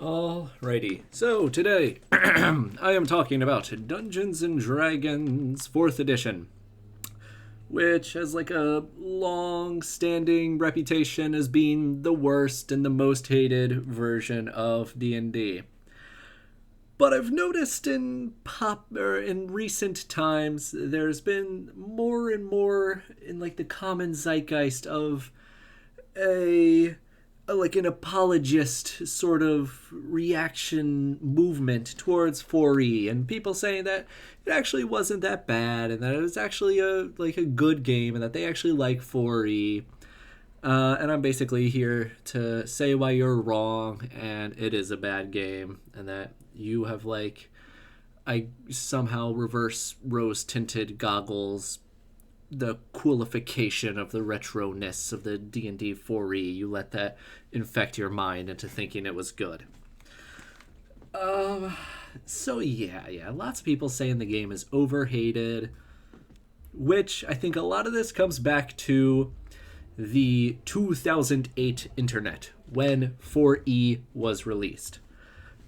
Alrighty, so today I am talking about Dungeons and Dragons 4th edition, which has like a long standing reputation as being the worst and the most hated version of D&D. But I've noticed in recent times there's been more and more in like the common zeitgeist of a like an apologist sort of reaction movement towards 4E, and people saying that it actually wasn't that bad and that it was actually a good game and that they actually like 4E. And I'm basically here to say why you're wrong and it is a bad game, and that you have I somehow reverse rose tinted goggles the coolification of the retroness of the D&D 4E. You let that infect your mind into thinking it was good. So yeah, lots of people saying the game is overhated, which I think a lot of this comes back to the 2008 internet when 4E was released.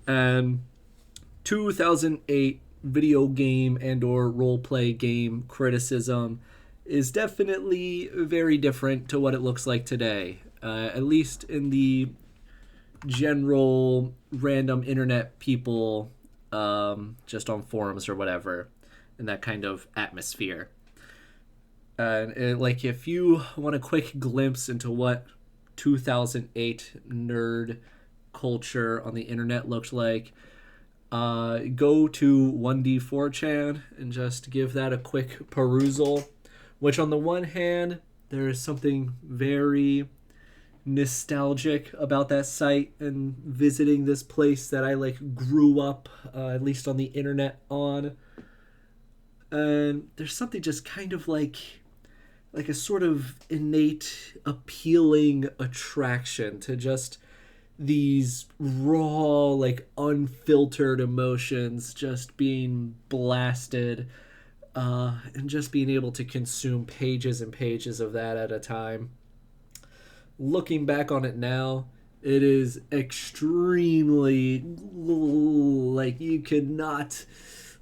And 2008 video game and or role-play game criticism is definitely very different to what it looks like today, at least in the general random internet people, just on forums or whatever, in that kind of atmosphere. And if you want a quick glimpse into what 2008 nerd culture on the internet looked like, go to 1D4chan and just give that a quick perusal. Which on the one hand, there is something very nostalgic about that site and visiting this place that I grew up, at least on the internet, on. And there's something just kind of like a sort of innate, appealing attraction to just these raw, unfiltered emotions just being blasted. And just being able to consume pages and pages of that at a time. Looking back on it now, it is extremely, you could not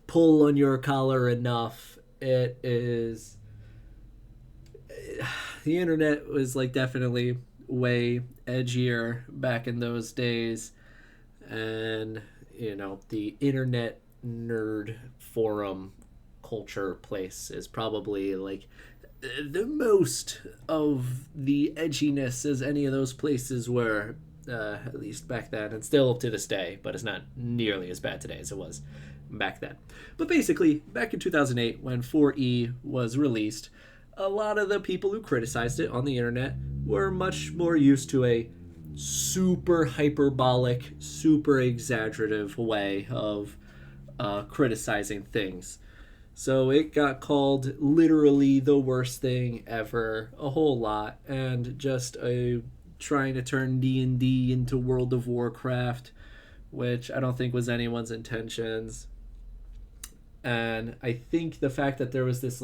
pull on your collar enough. It is... The internet was, definitely way edgier back in those days. And, the internet nerd forum culture place is probably the most of the edginess as any of those places were, at least back then, and still to this day, but it's not nearly as bad today as it was back then. But basically, back in 2008 when 4E was released, a lot of the people who criticized it on the internet were much more used to a super hyperbolic, super exaggerative way of criticizing things. So it got called literally the worst thing ever a whole lot, and just trying to turn D&D into World of Warcraft, which I don't think was anyone's intentions. And I think the fact that there was this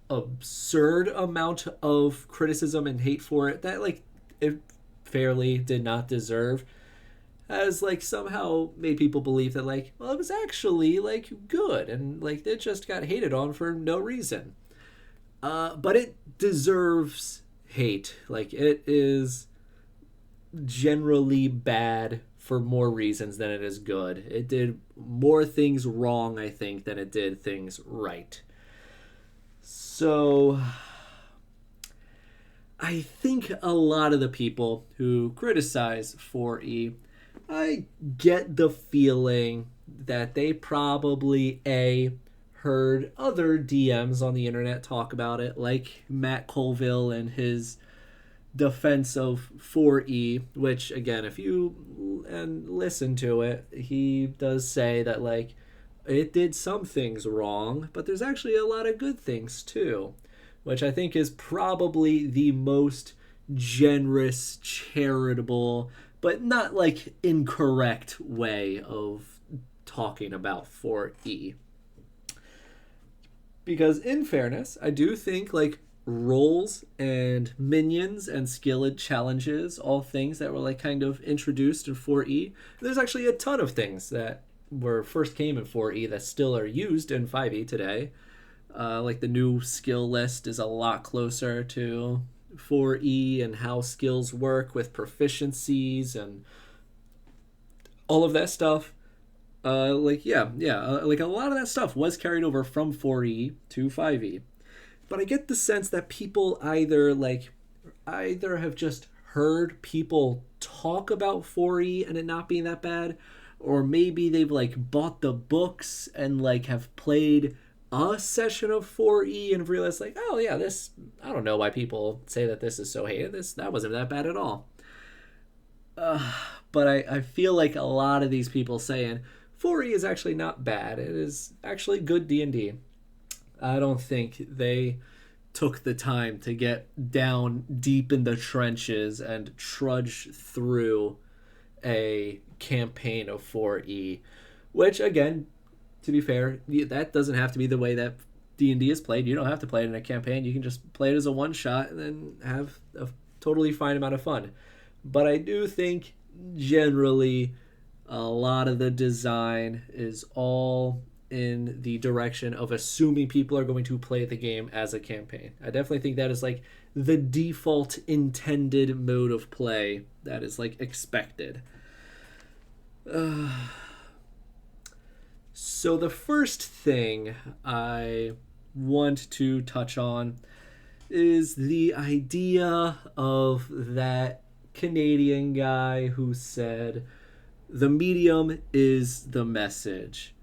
absurd amount of criticism and hate for it that it fairly did not deserve has somehow made people believe that it was actually good, and it just got hated on for no reason. But it deserves hate. It is generally bad for more reasons than it is good. It did more things wrong, I think, than it did things right. So I think a lot of the people who criticize 4E, I get the feeling that they probably heard other DMs on the internet talk about it, like Matt Colville and his defense of 4E, which again, if you listen to it, he does say that it did some things wrong, but there's actually a lot of good things too, which I think is probably the most generous, charitable, but not incorrect way of talking about 4E. Because in fairness, I do think roles and minions and skill challenges, all things that were like kind of introduced in 4E. There's actually a ton of things that were first came in 4E that still are used in 5E today. Like the new skill list is a lot closer to 4E and how skills work with proficiencies and all of that stuff. Like a lot of that stuff was carried over from 4E to 5E. But I get the sense that people either have just heard people talk about 4E and it not being that bad, or maybe they've like bought the books and like have played a session of 4E and realized like, oh yeah, this, I don't know why people say that this is so hated. That wasn't that bad at all. But I feel like a lot of these people saying 4E is actually not bad. It is actually good D&D. I don't think they took the time to get down deep in the trenches and trudge through a campaign of 4E, which again, to be fair, that doesn't have to be the way that D&D is played. You don't have to play it in a campaign. You can just play it as a one shot and then have a totally fine amount of fun. But I do think generally a lot of the design is all in the direction of assuming people are going to play the game as a campaign. I definitely think that is like the default intended mode of play that is like expected. So the first thing I want to touch on is the idea of that Canadian guy who said the medium is the message.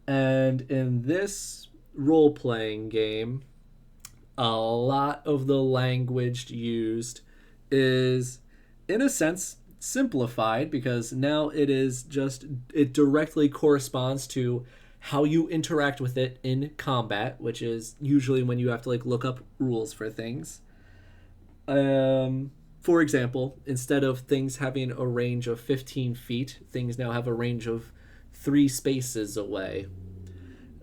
And in this role-playing game, a lot of the language used is, in a sense, simplified because now it directly corresponds to how you interact with it in combat, which is usually when you have to like look up rules for things. For example, instead of things having a range of 15 feet, things now have a range of 3 spaces away.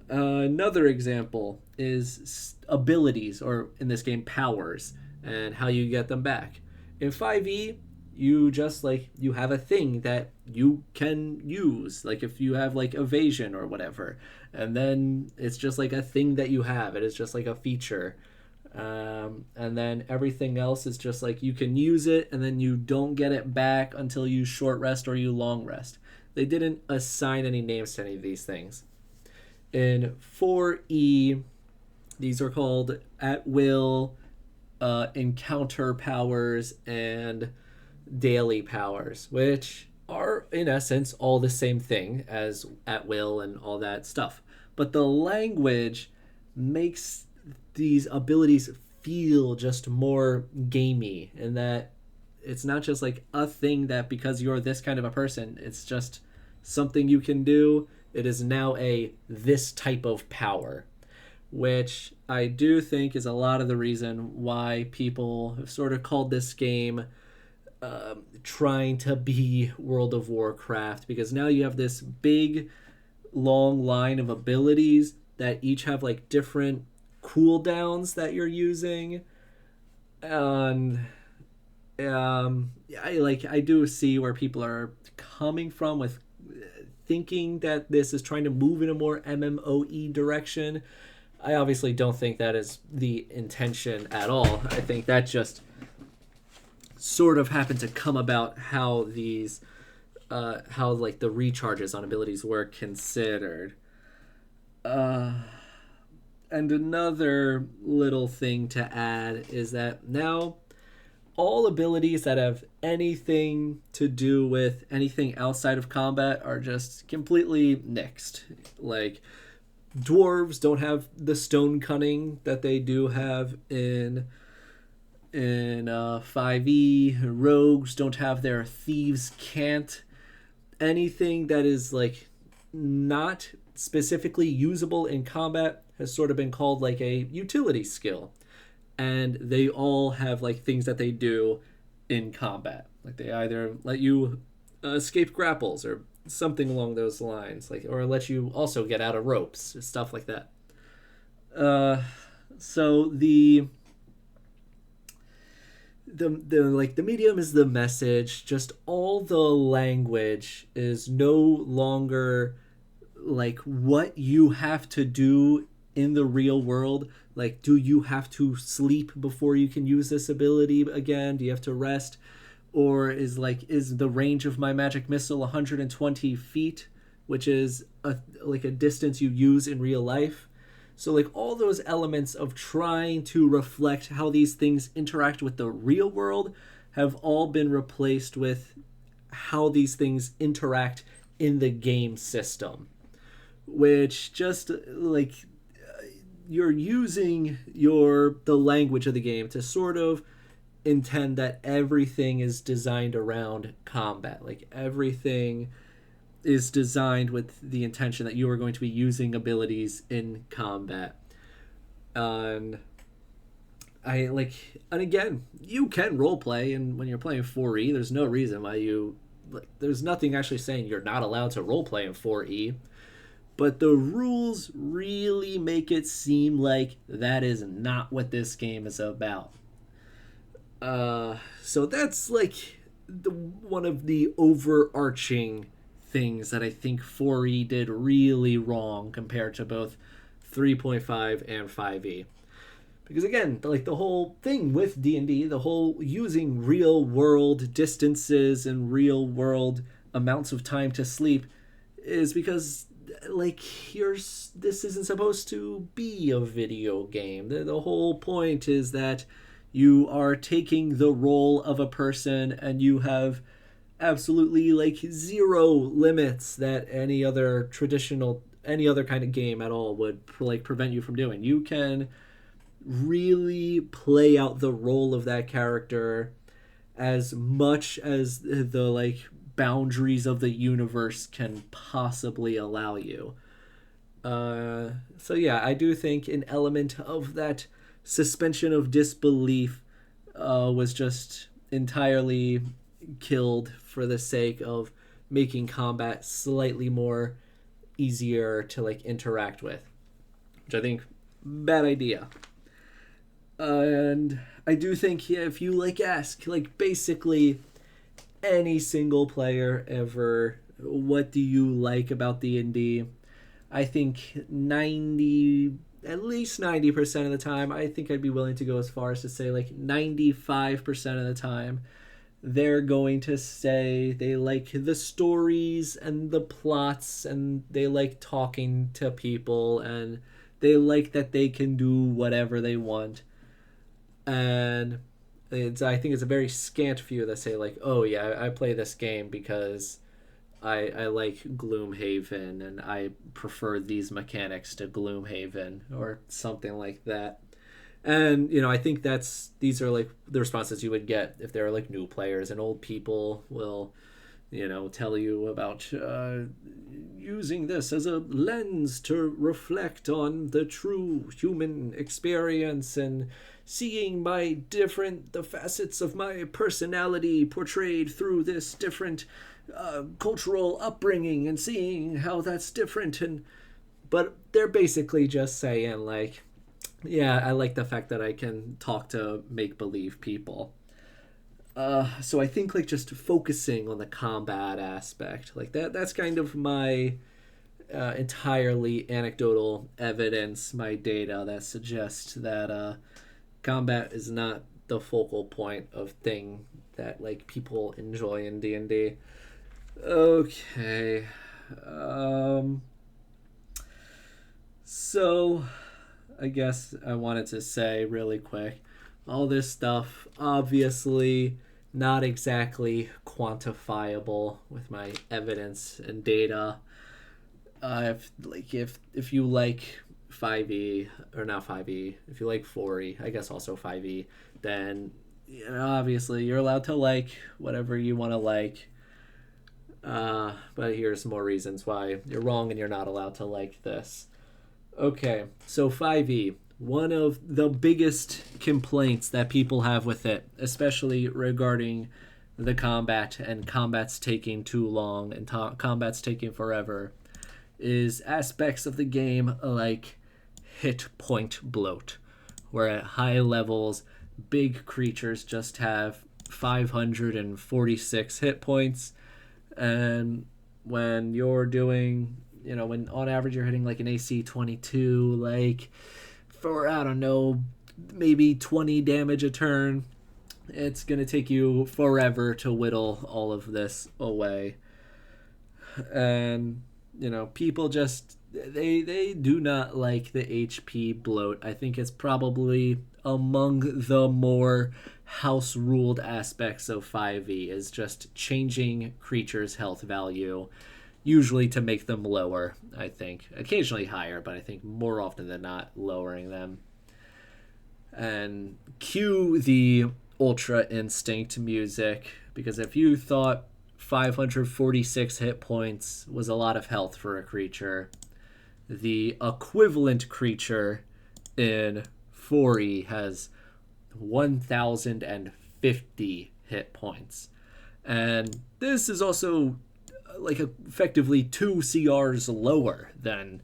Another example is abilities, or in this game, powers, and how you get them back. In 5e, you just you have a thing that you can use, like if you have like evasion or whatever, and then it's just like a thing that you have. It is just like a feature. And then everything else is just like you can use it and then you don't get it back until you short rest or you long rest. They didn't assign any names to any of these things. In 4E, these are called at will, encounter powers, and daily powers, which are in essence all the same thing as at will and all that stuff. But the language makes these abilities feel just more gamey, in that it's not just like a thing that because you're this kind of a person, it's just something you can do. It is now this type of power, which I do think is a lot of the reason why people have sort of called this game trying to be World of Warcraft, because now you have this big long line of abilities that each have like different cooldowns that you're using. And I do see where people are coming from with thinking that this is trying to move in a more MMOE direction. I obviously don't think that is the intention at all. I think that just sort of happened to come about how these how like the recharges on abilities were considered. And another little thing to add is that now all abilities that have anything to do with anything outside of combat are just completely nixed. Like, dwarves don't have the stone cunning that they do have in 5e. Rogues don't have their thieves can't. Anything that is like not specifically usable in combat has sort of been called like a utility skill, and they all have like things that they do in combat. Like they either let you escape grapples or something along those lines, like, or let you also get out of ropes, stuff like that. So the the medium is the message. Just all the language is no longer like what you have to do in the real world. Like, do you have to sleep before you can use this ability again? Do you have to rest? Or is the range of my magic missile 120 feet, which is like a distance you use in real life? So like all those elements of trying to reflect how these things interact with the real world have all been replaced with how these things interact in the game system, which just like you're using the language of the game to sort of intend that everything is designed around combat. Like everything is designed with the intention that you are going to be using abilities in combat. And and again, you can roleplay, and when you're playing 4E, there's no reason why there's nothing actually saying you're not allowed to roleplay in 4E. But the rules really make it seem like that is not what this game is about. So that's like one of the overarching things that I think 4E did really wrong compared to both 3.5 and 5E. Because again, like the whole thing with D&D, the whole using real world distances and real world amounts of time to sleep is because like this isn't supposed to be a video game. The whole point is that you are taking the role of a person and you have absolutely like zero limits that any other kind of game at all would like prevent you from doing. You can really play out the role of that character as much as the like boundaries of the universe can possibly allow you. So yeah, I do think an element of that suspension of disbelief was just entirely killed for the sake of making combat slightly more easier to like interact with, which I think bad idea. And I do think if you like ask like basically any single player ever, what do you like about D&D? I think at least 90% of the time, I think I'd be willing to go as far as to say like 95% of the time, they're going to say they like the stories and the plots and they like talking to people and they like that they can do whatever they want. And I think it's a very scant few that say like, oh yeah, I play this game because I like Gloomhaven and I prefer these mechanics to Gloomhaven or something like that. And I think these are like the responses you would get if there are like new players, and old people will tell you about using this as a lens to reflect on the true human experience and seeing the facets of my personality portrayed through this different cultural upbringing and seeing how that's different. But they're basically just saying like, yeah, I like the fact that I can talk to make-believe people. So I think like just focusing on the combat aspect, like that's kind of my entirely anecdotal evidence, my data that suggests that combat is not the focal point of thing that like people enjoy in D&D. Okay. So I guess I wanted to say really quick, all this stuff obviously not exactly quantifiable with my evidence and data. If you like 5e or not 5e, if you like 4e, I guess also 5e, then obviously you're allowed to like whatever you want to like. But here's more reasons why you're wrong and you're not allowed to like this. Okay, so 5e. One of the biggest complaints that people have with it, especially regarding the combat and combat's taking too long and combat's taking forever, is aspects of the game like hit point bloat, where at high levels, big creatures just have 546 hit points, and when you're doing, when on average you're hitting like an AC 22, like for, I don't know, maybe 20 damage a turn, it's going to take you forever to whittle all of this away. And, people just, they do not like the HP bloat. I think it's probably among the more house ruled aspects of 5e, is just changing creatures' health value, usually to make them lower. I think occasionally higher, but I think more often than not lowering them. And cue the Ultra Instinct music, because if you thought 546 hit points was a lot of health for a creature, the equivalent creature in 4e has 1050 hit points. And this is also like effectively 2 CRs lower than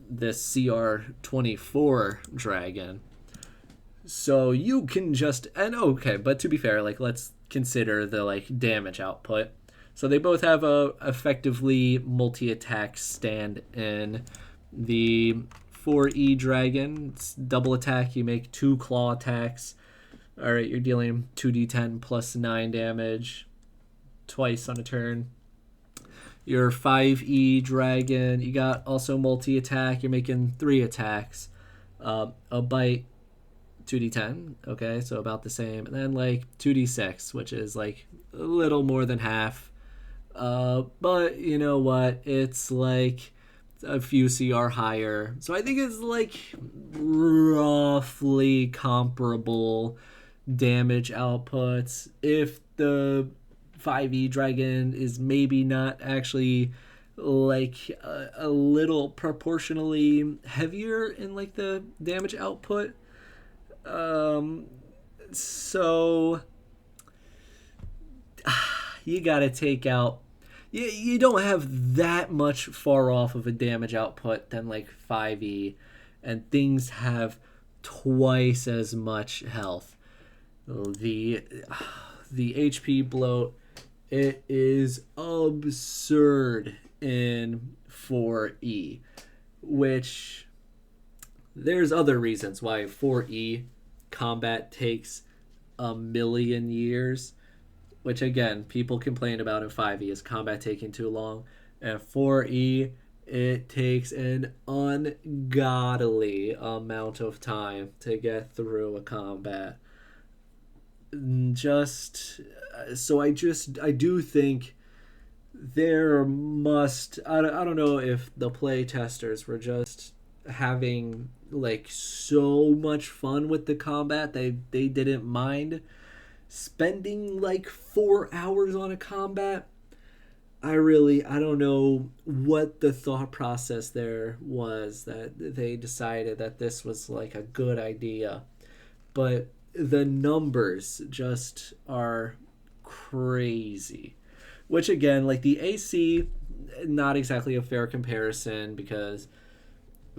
this CR24 dragon. So you can just, and okay, but to be fair, like, let's consider the like damage output. So they both have a effectively multi-attack stand in. The 4E dragon, it's double attack, you make 2 claw attacks. Alright, you're dealing 2d10 plus 9 damage twice on a turn. Your 5E dragon, you got also multi-attack, you're making 3 attacks. A bite, 2d10, okay, so about the same. And then like 2d6, which is like a little more than half. But you know what? It's like a few CR higher. So I think it's like roughly comparable damage outputs. If the 5e dragon is maybe not actually like a little proportionally heavier in like the damage output. So you gotta take out, you don't have that much far off of a damage output than like 5e, and things have twice as much health. The HP bloat, it is absurd in 4e, which there's other reasons why 4e combat takes a million years, which again, people complain about in 5e is combat taking too long. And 4e, it takes an ungodly amount of time to get through a combat. So I do think there must, I don't know if the play testers were just having like so much fun with the combat they didn't mind spending like 4 hours on a combat. I don't know what the thought process there was that they decided that this was like a good idea, but the numbers just are crazy. Which again, like the AC, not exactly a fair comparison, because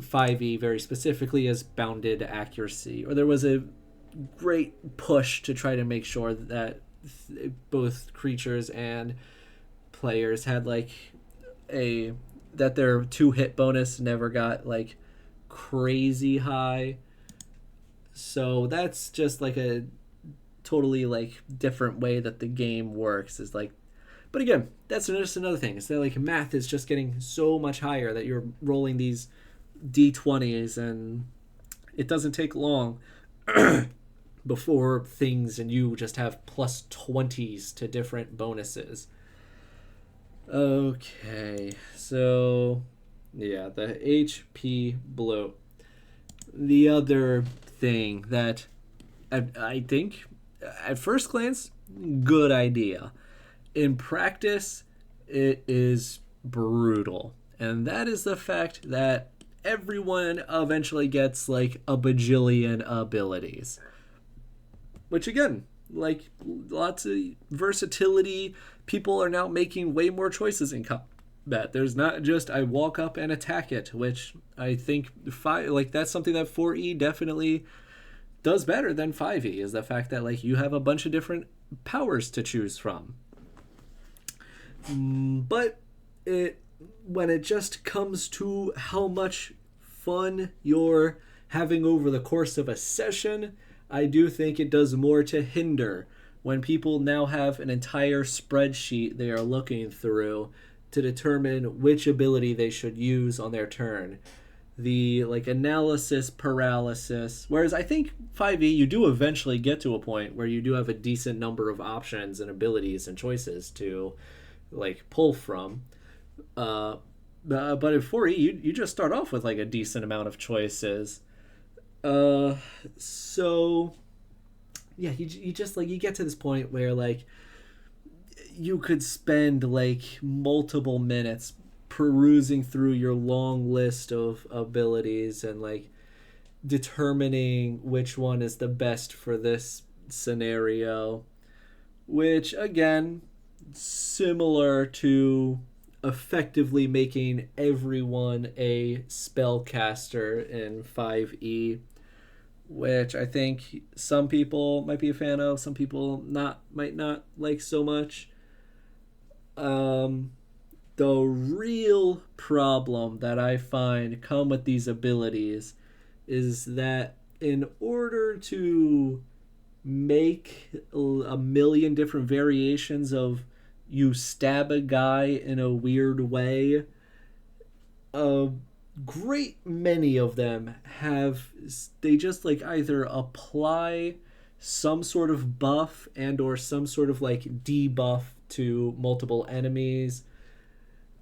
5e very specifically has bounded accuracy, or there was a great push to try to make sure that both creatures and players had like that their 2 hit bonus never got like crazy high. So that's just like a totally like different way that the game works, is like, but again, that's just another thing. It's that like math is just getting so much higher that you're rolling these d20s, and it doesn't take long before things and you just have plus 20s to different bonuses. Okay, so yeah, the HP bloat. The other thing that I think at first glance, good idea. In practice, it is brutal. And that is the fact that everyone eventually gets like a bajillion abilities. Which again, like lots of versatility. People are now making way more choices in combat. There's not just I walk up and attack it, which I think that's something that 4E definitely does better than 5e is the fact that like you have a bunch of different powers to choose from. But it when it just comes to how much fun you're having over the course of a session, I do think it does more to hinder when people now have an entire spreadsheet they are looking through to determine which ability they should use on their turn. The like analysis paralysis. Whereas I think 5e you do eventually get to a point where you do have a decent number of options and abilities and choices to like pull from. But in 4e you just start off with like a decent amount of choices. So yeah, you just like you get to this point where like you could spend like multiple minutes perusing through your long list of abilities and like determining which one is the best for this scenario, which again similar to effectively making everyone a spellcaster in 5e, which I think some people might be a fan of, some people might not like so much. The real problem that I find come with these abilities is that in order to make a million different variations of you stab a guy in a weird way, a great many of them they just like either apply some sort of buff and or some sort of like debuff to multiple enemies,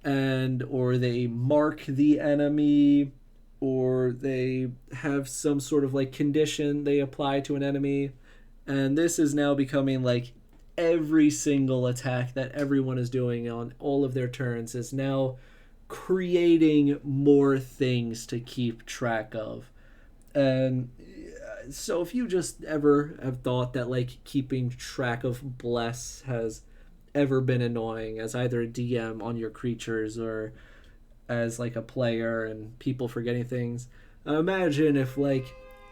and or they mark the enemy, or they have some sort of like condition they apply to an enemy. And this is now becoming like every single attack that everyone is doing on all of their turns is now creating more things to keep track of. And so if you just ever have thought that like keeping track of bless has ever been annoying as either a DM on your creatures or as like a player and people forgetting things, imagine if like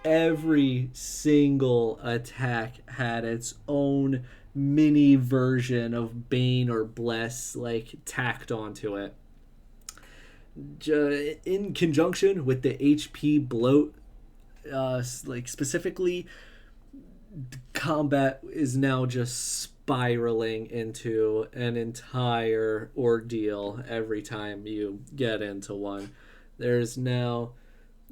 every single attack had its own mini version of Bane or Bless like tacked onto it. In conjunction with the HP bloat, like specifically, combat is now just spiraling into an entire ordeal every time you get into one. There's now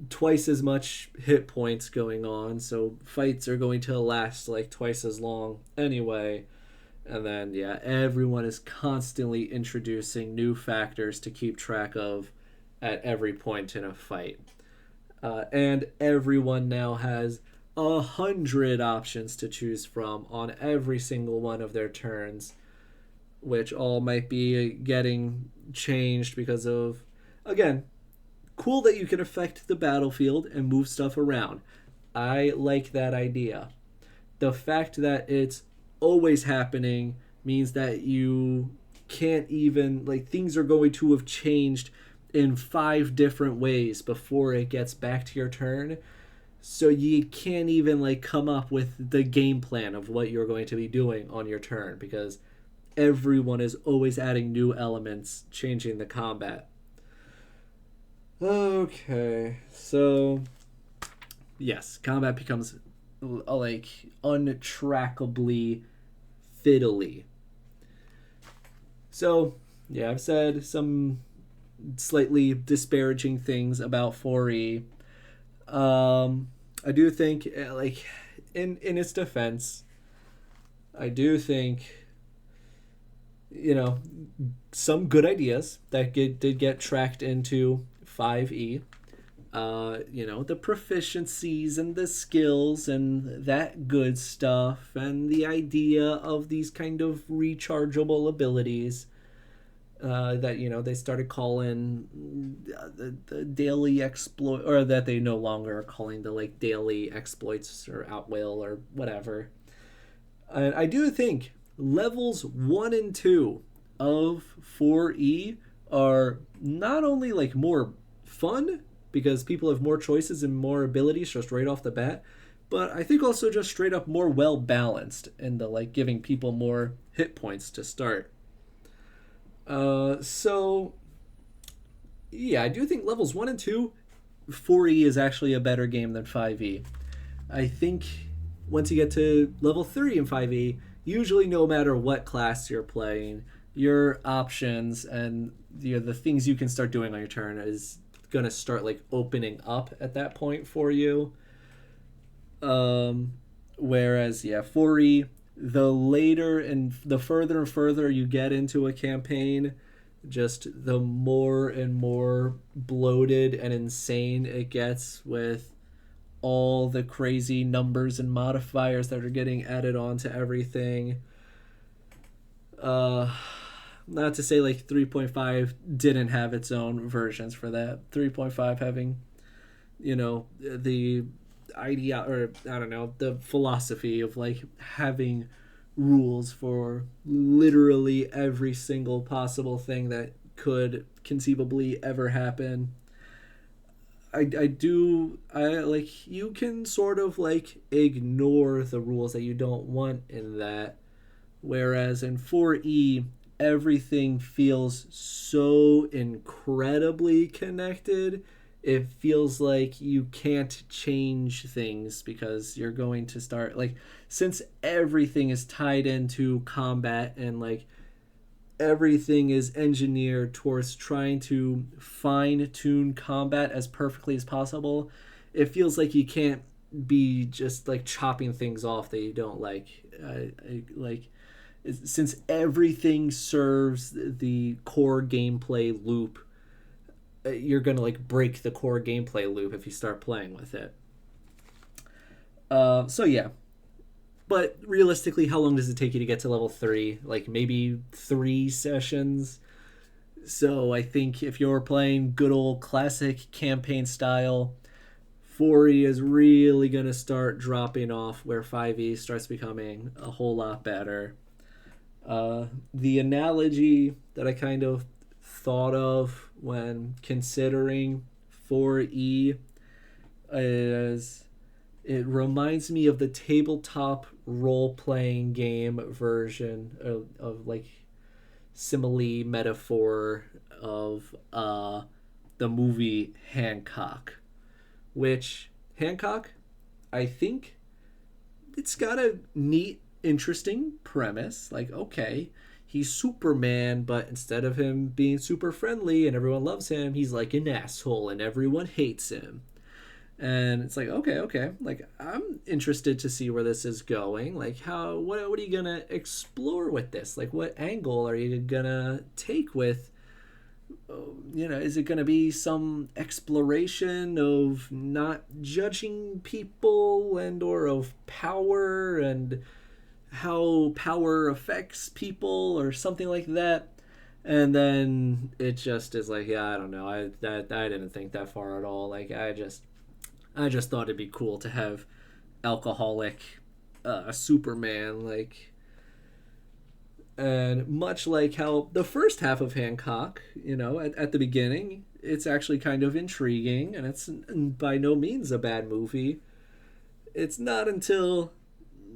twice as much hit points going on, so fights are going to last like twice as long anyway. And then yeah, everyone is constantly introducing new factors to keep track of at every point in a fight, and everyone now has 100 options to choose from on every single one of their turns, which all might be getting changed because of, again, cool that you can affect the battlefield and move stuff around. I like that idea. The fact that it's always happening means that you can't even, like, things are going to have changed in 5 different ways before it gets back to your turn. So you can't even, like, come up with the game plan of what you're going to be doing on your turn because everyone is always adding new elements, changing the combat. Okay, so yes, combat becomes like untrackably fiddly. So yeah, I've said some slightly disparaging things about 4E. I do think, like, in its defense, I do think, you know, some good ideas that did get tracked into 5E. You know, the proficiencies and the skills and that good stuff, and the idea of these kind of rechargeable abilities that, you know, they started calling the daily exploit, or that they no longer are calling the like daily exploits or outwill or whatever. And I do think levels 1 and 2 of 4E are not only like more fun because people have more choices and more abilities just right off the bat, but I think also just straight up more well balanced in the like giving people more hit points to start. So yeah, I do think levels 1 and 2, 4E is actually a better game than 5E. I think once you get to level 3 in 5E, usually no matter what class you're playing, your options and the things you can start doing on your turn is going to start like opening up at that point for you. Whereas, yeah, 4E, the later and the further and further you get into a campaign, just the more and more bloated and insane it gets with all the crazy numbers and modifiers that are getting added on to everything. Not to say like 3.5 didn't have its own versions for that. 3.5 having, the idea, or I don't know, the philosophy of like having rules for literally every single possible thing that could conceivably ever happen. I like, you can sort of like ignore the rules that you don't want in that, whereas in 4E everything feels so incredibly connected. It feels like you can't change things because you're going to start like, since everything is tied into combat and like everything is engineered towards trying to fine tune combat as perfectly as possible, it feels like you can't be just like chopping things off that you don't like. Like, since everything serves the core gameplay loop, you're gonna like break the core gameplay loop if you start playing with it. So yeah, but realistically, how long does it take you to get to level 3? Like maybe 3 sessions. So I think if you're playing good old classic campaign style, 4E is really going to start dropping off where 5E starts becoming a whole lot better. The analogy that I kind of thought of when considering 4E is, it reminds me of the tabletop role-playing game version of like simile metaphor of the movie Hancock, which Hancock, I think it's got a neat, interesting premise. Like, okay, he's Superman, but instead of him being super friendly and everyone loves him, he's like an asshole and everyone hates him. And it's like, okay, like I'm interested to see where this is going. Like, what are you gonna explore with this? Like, what angle are you gonna take with, is it gonna be some exploration of not judging people and or of power and how power affects people or something like that? And then it just is like, yeah, I don't know, I didn't think that far at all. Like, I just thought it'd be cool to have alcoholic Superman, like, and much like how the first half of Hancock, at the beginning, it's actually kind of intriguing, and it's by no means a bad movie. It's not until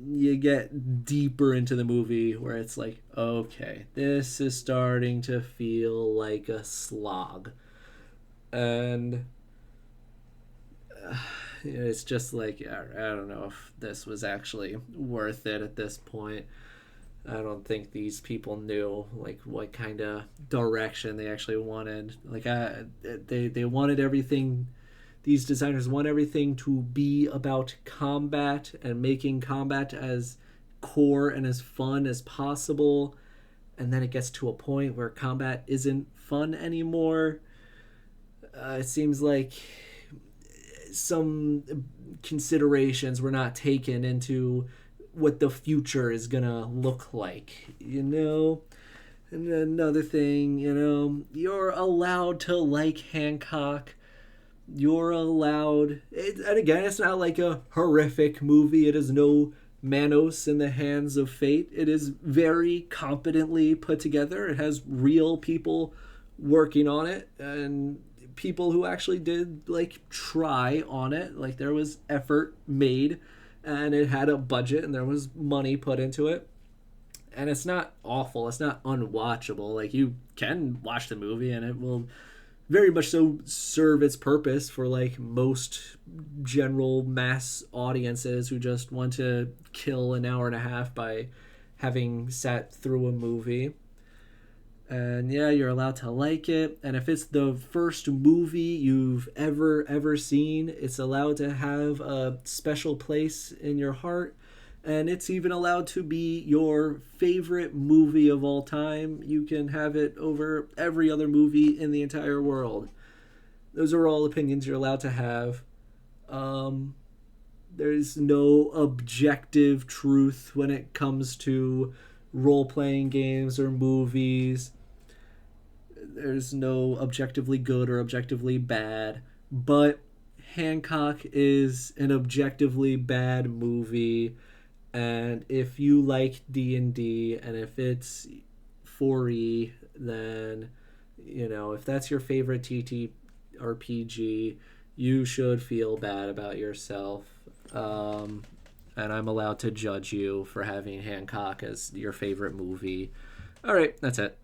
you get deeper into the movie where it's like, okay, this is starting to feel like a slog, and it's just like, I don't know if this was actually worth it at this point. I don't think these people knew like what kind of direction they actually wanted. Like, they wanted everything. These designers want everything to be about combat and making combat as core and as fun as possible. And then it gets to a point where combat isn't fun anymore. It seems like some considerations were not taken into what the future is gonna look like, And another thing, you're allowed to like Hancock. You're allowed, and again, it's not like a horrific movie. It is no Manos in the Hands of Fate. It is very competently put together. It has real people working on it, and people who actually did like try on it. Like, there was effort made, and it had a budget and there was money put into it. And it's not awful. It's not unwatchable. Like, you can watch the movie and it will very much so serve its purpose for like most general mass audiences who just want to kill an hour and a half by having sat through a movie. And yeah, you're allowed to like it. And if it's the first movie you've ever seen, it's allowed to have a special place in your heart. And it's even allowed to be your favorite movie of all time. You can have it over every other movie in the entire world. Those are all opinions you're allowed to have. There's no objective truth when it comes to role playing games or movies. There's no objectively good or objectively bad. But Hancock is an objectively bad movie. And if you like D&D and if it's 4E, then, if that's your favorite TTRPG, you should feel bad about yourself. And I'm allowed to judge you for having Hancock as your favorite movie. All right, that's it.